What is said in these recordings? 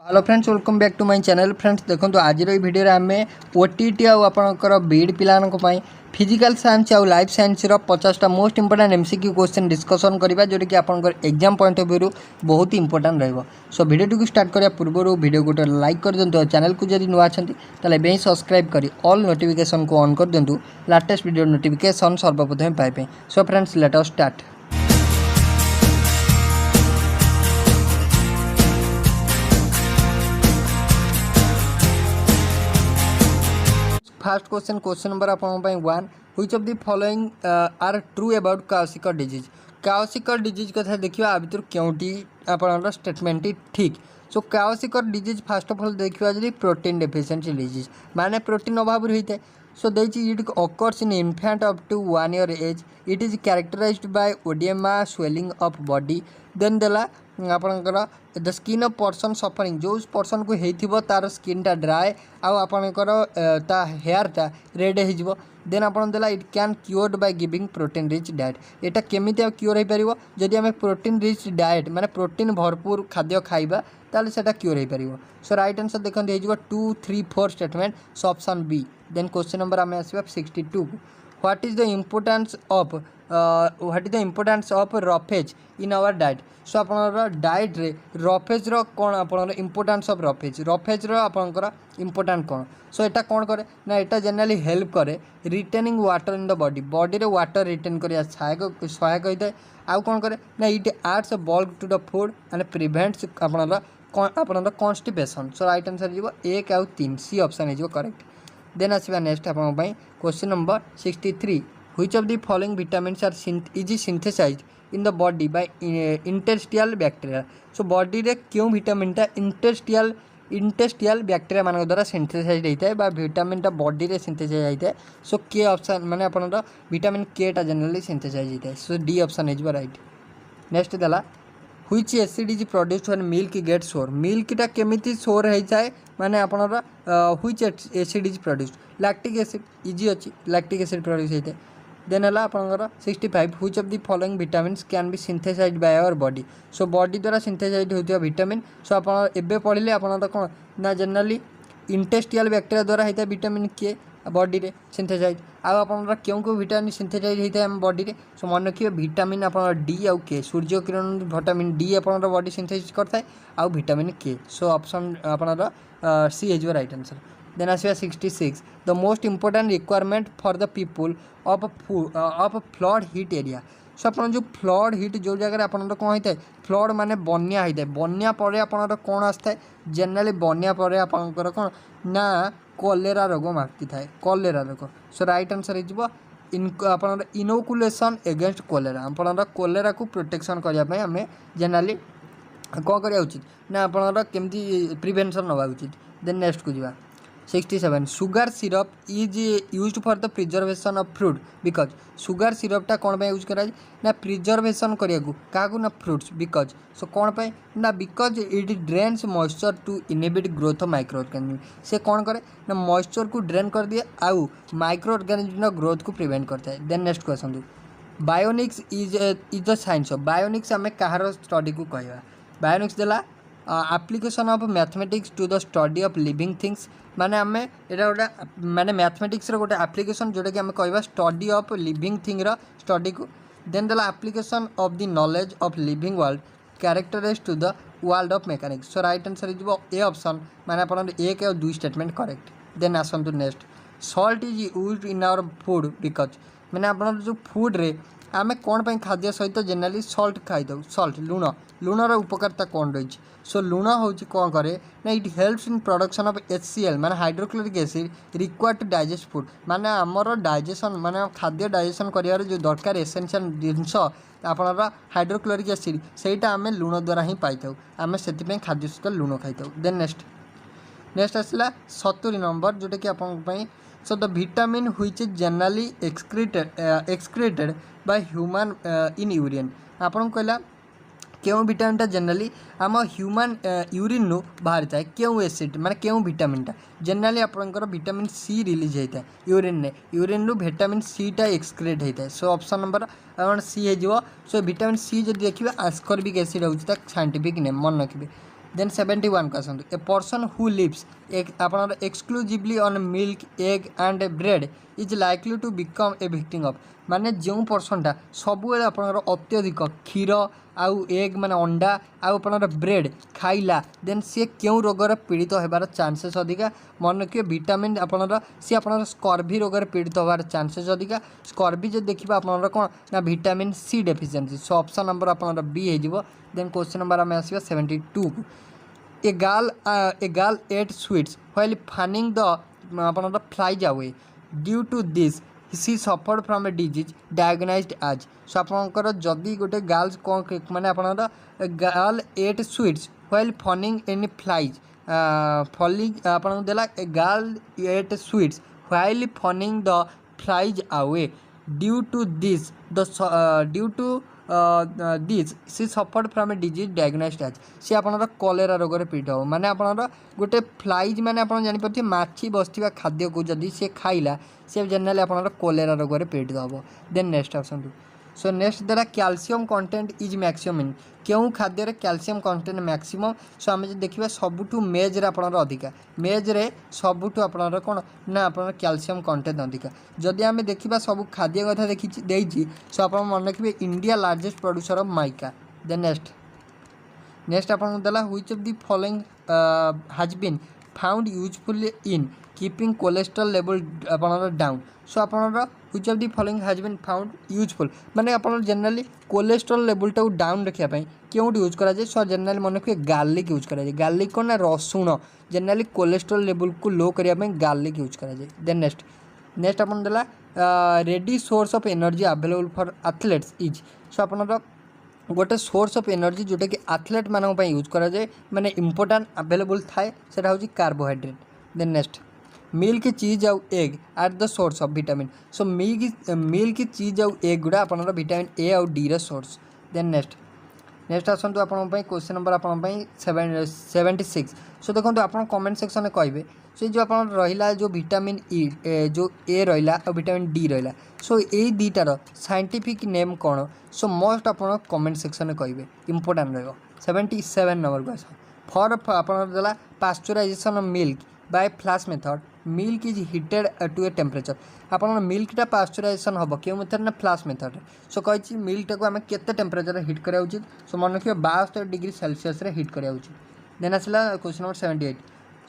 Hello friends, welcome back to my channel. Friends देखो आज video आम ओटीटी आपर बीड पाई फिजिकल साइंस आउ लाइफ साइंस 50टा most important MCQ question discussion करवा जोटा कि आप एग्जाम पॉइंट ऑफ व्यू बहुत इंपोर्टेंट रही। सो वीडियो को स्टार्ट करा पूर्व वीडियो गोटे लाइक कर दिंतु। चैनल को जब नुआ अच्छा सब्सक्राइब कर ऑल नोटिफिकेशन को ऑन कर दिंतु। लेटेस्ट वीडियो नोटिफिकेशन सर्वप्रथम पाइबे। So friends let us start. First question number आपन one which of the following are true about kwashiorkor disease. Kwashiorkor disease कथा देखिए आ भितर क्योंटी आपन स्टेटमेंट ठीक। So kwashiorkor disease first of all देखिए जदि प्रोटीन डेफिशिएंसी डिजीज माने प्रोटीन अभाव होता है। सो देची it occurs in infant up to 1 year age. It is characterized by oedema swelling of body. Then देला आपणकर the skin of person suffering जो पर्सन को होइथिबो तार स्किन टा ड्राए आउ आपणकर ता हेयर टा रेड हो। देन आपन देला it can cured by giving protein rich diet. एटा केमिति क्योर हो पारिबो जदि आम प्रोटीन रिच डाइट माने प्रोटीन भरपूर खाद्य खाइबा ताले सेटा क्योर हो पारिबो। सो राइट आंसर देखंत हेजिबो 2, 3, 4 statement. So option B. Then question number आम आसबा 62। What is the importance of roughage in our diet. So आपनर डाइट रे रफेज रो कौन आपनर इम्पोर्टेंस ऑफ रफेज रो आपनकर इम्पोर्टेंट कौन। सो एटा कौन करे ना एटा जनरली हेल्प करे retaining water in the body रे वाटर रिटेन करिया सहायक होता है। आउ कौन करे ना it aids bulk to the food and prevents आपनर कॉन्स्टिपेशन। सो राइट आंसर जीवो 1 आउ 3 सी ऑप्शन हो करेक्ट। देन आसवा नेक्स्ट आपन question number 63। Which of the following vitamins are is synthesized in the body by इंटेस्टियल bacteria. So body रे क्यों विटामिनटा इंटेस्टियल bacteria मान द्वारा सिंथेसाइज होता है विटामिनटा बॉडी रे सिंथेसाइज होता है। सो के ऑप्शन माने आपनर विटामिन के टा जनरली सिंथेसाइज होता है। सो डी ऑप्शन हो राइट। नेक्स्ट देला which acid is produced when milk get sour. मिल्कटा केमिति सोर होता है माने आपनर which acid is produced lactic acid इजी अच्छी लैक्टिक एसिड प्रोड्यूस होता है। देन है आपनकर 65। Which of the following vitamins can be synthesized by our body. So body द्वारा सिंथेसाइज होता विटामिन। सो आप एबे पढ़ले आपन कौन ना जनरली इंटेस्टियल बैक्टीरिया द्वारा होता है विटामिन के बॉडी रे सिंथेसाइज। आउ क्यों विटामिन सिंथेसाइज होता है बॉडी रे। सो मन रखिए विटामिन आप डी आउ के सूर्य किरण विटामिन डी आप बॉडी सिंथेसाइज करता है आउ विटामिन के। सो ऑप्शन आपनर सी हो राइट आंसर। देन आसवा 66। The most important requirement for the people of flood hit area. So आप जो फ्लड हिट जो जगह आप कौन होता है फ्लड माने बन्या होता है बन्या पर आप कौन आसता है जनरली बन्या पर आपंकर कौन ना कलेरा रोग मार्की थाए कलेरा रोग। सो राइट आंसर हो आप इनोकुलेसन एगेंस्ट कलेरा। आप कलेरा को प्रोटेक्शन करने आम जनरली कौन करा उचित ना आपनर केमती प्रिवेंशन नवा उचित। देन नेक्स्ट को जा 67। Sugar syrup is used for the preservation of fruit because. Sugar सिरपटा कौन पे यूज करा ना प्रिजर्वेशन करिया क्या ना फ्रूट्स बिकज। सो कौन पे ना because it drains moisture to inhibit growth of microorganism. से कौन करे ना मॉइस्चर को ड्रेन कर दिए आउ माइक्रो ऑर्गेनिज्म ग्रोथ को प्रिवेंट करता है। Then next question bionics is the science of. Bionics आम कहार स्टडी को कहवा बायोनिक्स देला application of mathematics to the study of living things माने आम एटा गोटे माने मैथमेटिक्स गोटे एप्लिकेशन जोटा कि आम कहवा study of living thing study को। देन देला application of the knowledge of living world characterize to the world of mechanics. So right answer हो ए ऑप्शन माने आप 1 और 2 स्टेटमेंट करेक्ट। देन आसतु next salt is used in our food because मैंने आप जो फूड रे आम कौन पर खाद्य सहित जनरली सल्ट खाई दो सल्ट लुणर उपकारिता कौन रही। सो लुण हूँ कौन करे ना it helps in production of HCl माने hydrochloric acid required to digest food माने आमर डाइजेशन माने खाद्य डाइजेशन कर जो दरकार एसेंशियल जिनस आपनर हाइड्रोक्लोरिक एसिड सेटा आम लुण द्वारा ही पाई आम से खाद्य सहित लुण खाई। देन नेक्स्ट आसला 70 नंबर जोटा कि आप so the vitamin which is generally excreted by human in urine. आपन कहला क्यों विटामिनटा जनरली आम ह्यूमन यूरिन नु बाहरी था क्यों एसिड माने क्यों विटामिनटा जनरली आपंकर विटामिन सी रिलीज होता है यूरिन नु विटामिन सी टा एक्सक्रीट होता है। सो ऑप्शन नंबर सी हो। सो विटामिन सी जो देखिए आस्कॉर्बिक एसिड होता है साइंटिफिक नेम मन रखिए देन 71 को आसतु ए पर्सन हु लिव्स आप exclusively on milk egg and bread is likely to become a victim of माने जो पर्सनटा सब आप अत्यधिक क्षीर आउ एग माने अंडा आउ आप ब्रेड खाइला देन सी क्यों रोगर पीड़ित होबार चांसेस अधिका मन रखिए विटामिन आपनर सी आप स्कर्वी रोगर पीड़ित होबार चांसेस अधिका स्कर्वी जो देखिए आपनर कौन ना vitamin C deficiency so option number आपनर बी हो देन क्वेश्चन नंबर आम आसवा 72 को a girl ate sweets while fanning the आपनर flies away due to this she suffered from a disease diagnosed as so आपनकर जदि गोटे गर्ल्स कौन माने आपनर girl ate sweets while fanning in flies falling आपन देला a girl ate sweets while fanning the flies away due to this due to this she suffered from a disease diagnosed as C आपनर cholera रोग पीड़ित हो माने आपनर गोटे flies माने आपन जानि पथि माछी बसथिबा खाद्य को जदि से खाइला से जनरली आपनर कलेरा रोग पीड़ित हो then next option so next द्वारा calcium content is maximum in क्यों खाद्य कैल्शियम कंटेंट मैक्सिमम सो आम देखा सबुठू मेज रे आपनर अधिका मेज रे सबुठू आपनर कौन ना आपनर कैल्शियम कंटेंट अधिका जदि आम देखा सब खाद्य कथा देखी सो आप मन रखिए India largest producer of mica then next आपन देला which of the following has been found useful in keeping cholesterol level आपनर डाउन सो आपनर which of the following has been found useful माने आपन जनरली कोलेस्ट्रॉल लेवल टाउ down रखिया पई क्यों यूज करा जाए सो जनरली मन रखिए गार्लिक यूज करा जाए गार्लिक को ना रसुण जनरली कोलेस्ट्रॉल लेवल को लो करिया पई गार्लिक यूज करा जाए देन नेक्स्ट आपन देला ready source of energy available for athletes is so आपनर गोटे सोर्स ऑफ एनर्जी जोटा कि एथलेट मानक यूज करा जाए माने इंपोर्टेंट अवेलेबल थाए सेटा होची carbohydrate then next milk cheese आउ egg are the source of vitamin so milk cheese आउ एग गुड़ा आपनर विटामिन ए आउ डी र सोर्स देन नेक्स्ट आसतु आप क्वेश्चन नंबर आप 76 सो देखो आप कमेंट सेक्शन में कहे सो जो आप रहा जो विटामिन ई जो ए रहा और विटामिन डी रहा सो ये दुटार साइंटिफिक नेम कौन सो मस्ट आप कमेंट सेक्शन में कहे इंपोर्टेंट रहा 77 नंबर को आस फॉर आपला pasteurisation of milk by flash method milk is heated to a temperature आप मिल्कटा पास्चुराइजेशन हम क्यों मेथड ना फ्लैश मेथड सो कही मिल्कटा को आम केते टेम्परेचर हिट करा उचित सो मन रखिए 72 डिग्री सेल्सियस हिट करा उचित देन आसला question number 78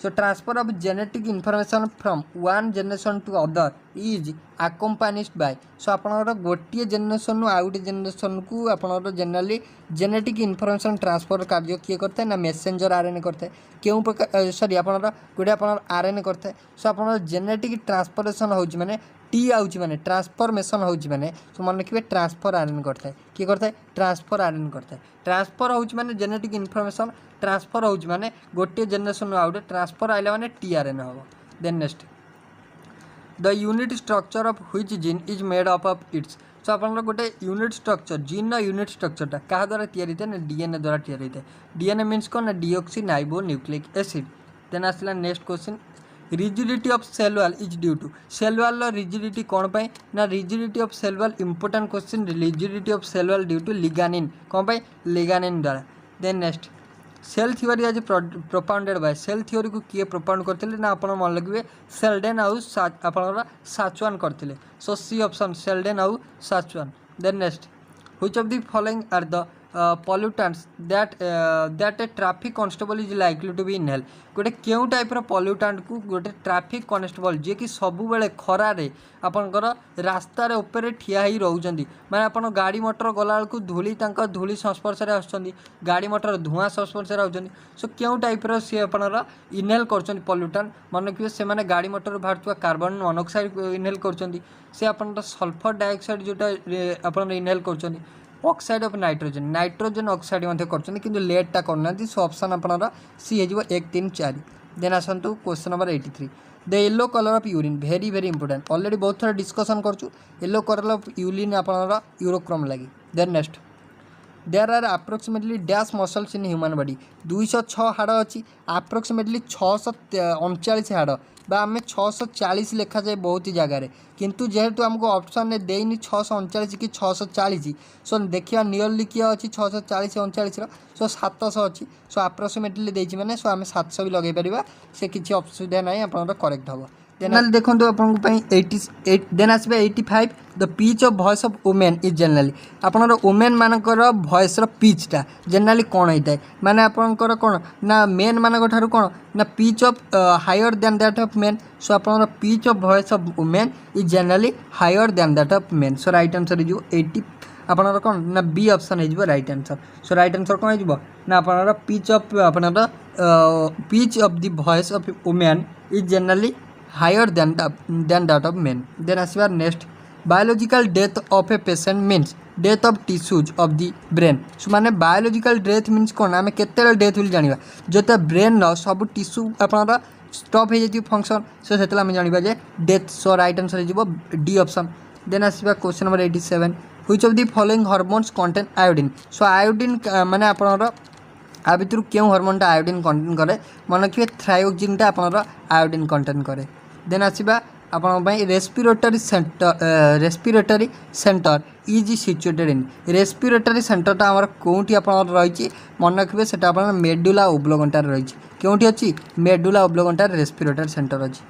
so transfer of genetic information from one generation to other is accompanied by so आपनर गोटे जनरेशन आउ गोटे जनरेशन को आपनर जनरली जेनेटिक इनफॉरमेशन ट्रांसफर कार्य किए करते ना मेसेंजर आरएनए करते क्यों प्रकार सॉरी आपनर गोटे आपनर आरएनए करते सो आपनर जेनेटिक ट्रांसफरेशन होची माने टी आउची माने ट्रांसफॉर्मेशन होची माने सो मन रखिए ट्रांसफर आरएनए करता है किए करता है ट्रांसफर आरएनए करता है ट्रांसफर होची माने जेनेटिक इनफॉरमेशन ट्रांसफर होची माने गोटे जनरेशन आउ गोटे ट्रांसफर आइला माने टीआरएनए हो then next the unit structure of which gene is made up of its so आप गोटे यूनिट स्ट्रक्चर जीन यूनिट स्ट्रक्चरटा क्या द्वारा तैयारी होता है ना डीएनए द्वारा तैयारी होता है डीएनए मीन्स कौन ना deoxyribonucleic acid then आसला next question rigidity of cell wall is due to cell wall rigidity कौन पाई ना rigidity of cell wall important question rigidity of cell wall due to lignin कौन पाई lignin द्वारा then next cell theory as propounded by cell theory को किए प्रोपाउंड करते ना आप मन लगे सेल्डेन आउ आप साचुआन करते सो सी ऑप्शन सेल्डेन आउ Schwann then next which of the following are the pollutants that a traffic constable is likely to be inhale गोटे क्यों टाइप पॉल्यूटांट को गोटे ट्रैफिक कॉन्स्टेबल जी कि सबु बेले खरारे आपनकर रास्ता रे ऊपर ठिया ही रहउचंदी माने आपन गाड़ी मोटर गला को धूली तांका धूली संस्पर्श रे आछंदी गाड़ी मोटर धुआं संस्पर्श रे रहउचंदी सो क्यों टाइप रो से आपनर इनहेल करचंदी पॉल्यूटांट मन कि से माने गाड़ी मोटर बाहरतुवा कार्बन मोनोक्साइड इनहेल करचंदी से आपन सल्फर डाइऑक्साइड जोटा आपन इनहेल करचंदी ऑक्साइड ऑफ नाइट्रोजन ऑक्साइड कर लेटा करना सो ऑप्शन आपनर सी हो 1 3 4 देन आसतु question number 83 the yellow colour of urine very very important already बहुत थोड़ा डिस्कसन करूँ येलो कलर ऑफ यूरिन आपनर यूरोक्रोम लगी then next there are approximately dash muscles in human body 206 हाड़ अच्छी अप्रोक्सीमेटली 639 हाड़ बा आम 640 लिखा जाए बहुत ही जगार किंतु जेहेतु आमको ऑप्शन ने देनी 639 कि 640 सो देखिए नियरली किए अच्छी 640 39 सो 700 अच्छी सो अप्रोक्सीमेटली देती मैंने सो आम 700 भी लगे पार से किसी असुविधा ना आप करेक्ट हम देन देखो आपको 88 देन आसबे 85 the pitch of voice of women is generally आपनर वुमेन मानकर वॉइस पिचटा जनरली कौन होता है माने आपनकर कौन ना मेन मानक ठारू कौन ना pitch of higher than that of men so आपनर pitch of voice of women is generally higher than that of men so right answer हो 80 आपनर कौन ना बी ऑप्शन हो right answer so right answer कौन हो ना आपनर पिच ऑफ आपनर pitch of the voice of women is generally higher than that of men. Then आसवा next biological death of a patient means death of tissues of the brain. So माने biological death means कौन आम केते death बोली जानिबा जो तो brain न सब टिश्यू आपनर स्टॉप हो जाती फंक्शन सो से आम जानिबा जे डेथ सो राइट आंसर हो डी ऑप्शन. देन आसवा question number 87 which of the following hormones contain iodine so iodine माने आपनर आ भितर क्यों हार्मोनटा आयोडीन कंटेन करे मन रखिए थायोक्सिनटा आपनर आयोडीन कंटेन करे. देन आसवा आपण respiratory centre is situated in respiratory सेंटरटा आमर कौटी आप रही मन रखिए से मेडुला ओब्लोगंटा रही क्योंटी अच्छी मेडुला ओब्लोगंटा रेस्पिरेटरी सेंटर अच्छी.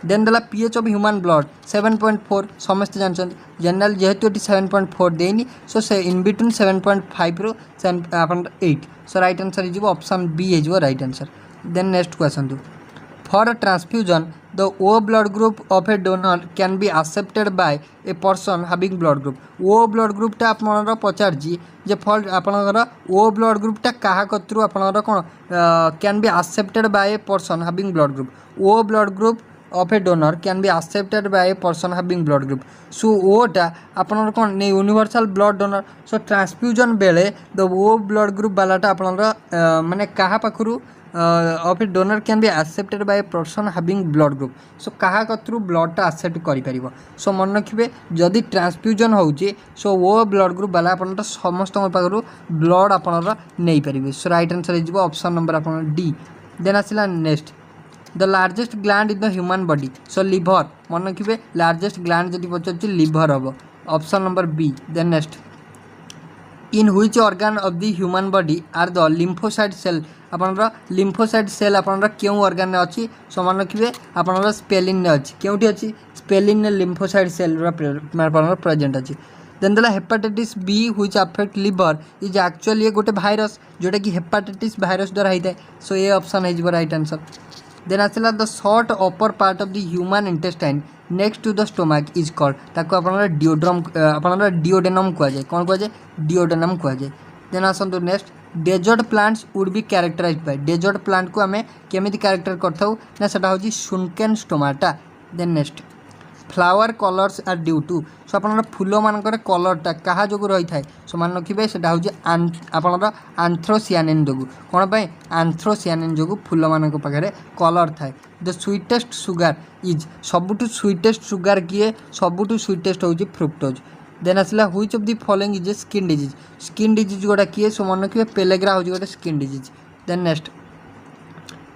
देन देला पीएच ऑफ ह्यूमन ब्लड 7.4 समस्त जानते जनरल जेहेतु ये 7.4 देनी सो से इन बिटवीन 7.5 रु 8 सो राइट आंसर हो ऑप्शन बी हो right answer. Then next question दो for transfusion the O blood group of a donor can be accepted by a person having blood group O blood group टा आपनर पचारजी जे फल आपनर O blood group टा कहा कतरु आपनर कोन can be accepted by a person having blood group O blood group of a donor can be accepted by a person having blood group so O टा आपनर कोन ने universal blood donor so transfusion बेले the O blood group वाला टा आपनर माने कहा पाखरु of a donor can be accepted by a person having blood group so क्या कतरू ब्लडटा एक्सेप्ट कर सो मन रखिए जदि ट्रांसफ्यूजन होउची सो वो ब्लड ग्रुप वाला अपन समस्त पाखु ब्लड आपनर नहीं पारे सो राइट आंसर हो ऑप्शन नंबर आप डी. देन आसला next the largest gland in the human body so liver मन रखिए लार्जेस्ट ग्लैंड जब पचार लिवर हम option number B. Then next in which organ of the human body are the lymphocyte cell आपनर lymphocyte cell आपनर क्यों organ में अच्छी सो मन रखिए आपनर स्पेलिन में अच्छी क्योंटी अच्छी स्पेलिन लिम्फोसाइट सेल प्रेजेंट अच्छी. देन देला hepatitis B which affect liver is actually ये गोटे भाइरस जोटा कि हेपाटाइटिस भाइरस द्वारा होता है सो ये ऑप्शन हो राइट आंसर. देन आसला the short upper part of the human intestine next to the stomach is called ताको आपनर डिओड्रम आपनर डिओडेनम कह जाए कौन कह जाए डिओडेनम कह जाए. देन आसतु next desert plants would be characterized by desert plant को आम केमी कैरेक्टर करता ना सेटा हूँ sunken stomata. Then next flower colours are due to so आप फूल मानक कलरटा क्या जो रही है सो मान रखिए से आपनर आंथ्रोसियानिन जो कौन पर आंथ्रोसियानिन जो फूल मान पाखे कलर थाए. द स्वीटेस्ट सुगार इज सबुठु स्वीटेस्ट सुगार किए सबुठु स्वीटेस्ट हूँ फ्रुक्टोज. देन आसला which of the following is a skin disease गोटा किए सो मन रखिए पेलेग्रा हूँ गोटे स्किन डिजीज. देन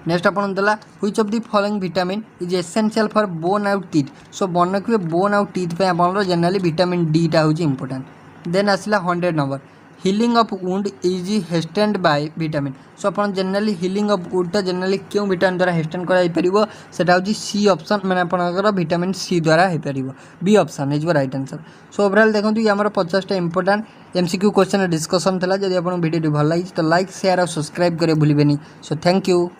नेक्स्ट आपन देला which of the following vitamin is essential for bone out teeth so मन रखिए बोन आउट टीथ पे आपन जनरली विटामिन डी टा हूँ इंपोर्टेंट. देन आसला 100 number healing of wound is hastened by vitamin so आप जनरली हिलिंग ऑफ वुंडटा generally क्यों विटामिन द्वारा हेस्टेंड करा हूँ सी ऑप्शन मैंने आपंकर विटामिन सी द्वारा हो पार बी ऑप्शन हो राइट आंसर. सो ओवरऑल देखो ये आम 50टा इंपोर्टेंट एमसीक्यू क्वेश्चन डिस्कसन था जब आप वीडियो भल लगी तो लाइक शेयर और सब्सक्राइब करें भूलें. So thank you.